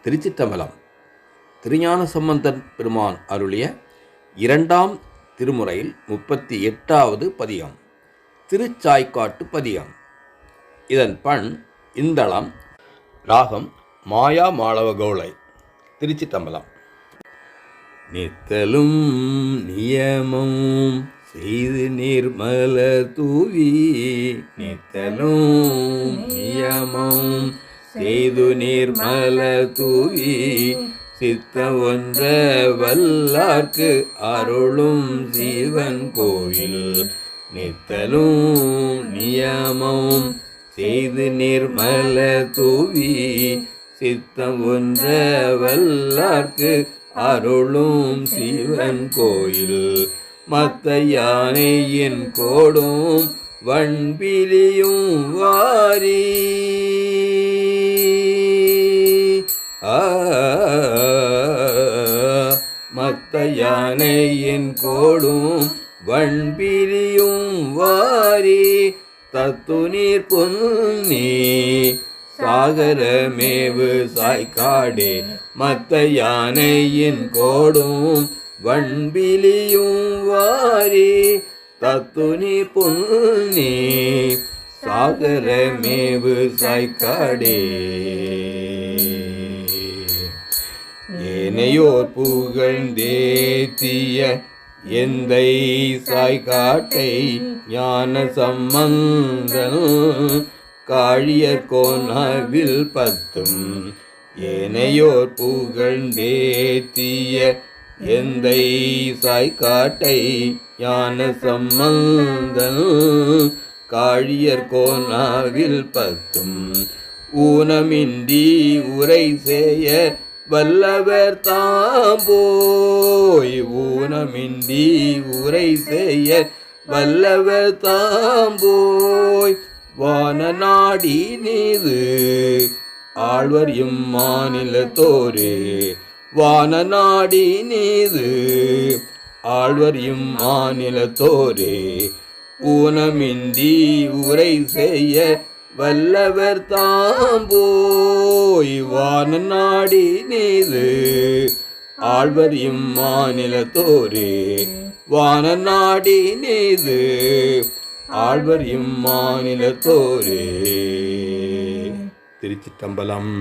திருச்சிற்றம்பலம். திருஞான சம்பந்தர் பெருமான் அருளிய 2ஆம் திருமுறையில் 38வது பதிகம் திருச்சாய்க்காட்டு பதிகம். இதன் பண் இந்தளம். ராகம் மாயா மாளவ கௌளை. திருச்சிற்றம்பலம். நித்தலும் நியமம் செய்து நிர்மல தூவி, நித்தலும் நியமம் செய்து நிர்மல தூவி, சித்த ஒன்ற வல்லார்க்கு அருளும் சிவன் கோயில். நித்தலும் நியமம் செய்து நிர்மல தூவி, சித்தம் ஒன்ற வல்லார்க்கு அருளும் சிவன் கோயில். மத்த யானையின் கோடும் வண்பிலியும் வாரி, மத்த யானையின் கோடும் வண்பிலியும் வாரி, தத்து நீர் பொன்னி சாகரமேவு சாய்க்காடே. மத்த யானையின் கோடும் வண்பிலியும் வாரி, தத்து நீர் பொன்னி சாகரமேவு சாய்க்காடே. ஏனையோர் புகழ்ந்தேத்திய எந்தை சாய்க்காட்டை ஞான சம்பந்தன் காழியர் கோணவில் பத்தும். ஏனையோர் புகழ்ந்தேத்திய எந்தை சாய்க்காட்டை ஞான சம்பந்தன் காழியர் கோணவில் பத்தும். ஊனமின்றி உரை செய்ய வல்லவர் தாம்போய், ஊனமின்றி உரை செய்ய வல்லவர் தாம்போய், வான நாடி நீது ஆழ்வர் இம்மாநிலத்தோரே. வான நாடி நீது ஆழ்வர் இம்மாநிலத்தோரே, ஊனமின்றி உரை செய்ய வல்லவர் தாம்போய், வான நாடி நீது ஆழ்வர் இம்மாநிலத்தோரே. வான நாடி நீது ஆழ்வர் இம்மாநிலத்தோரே. திருச்சிற்றம்பலம்.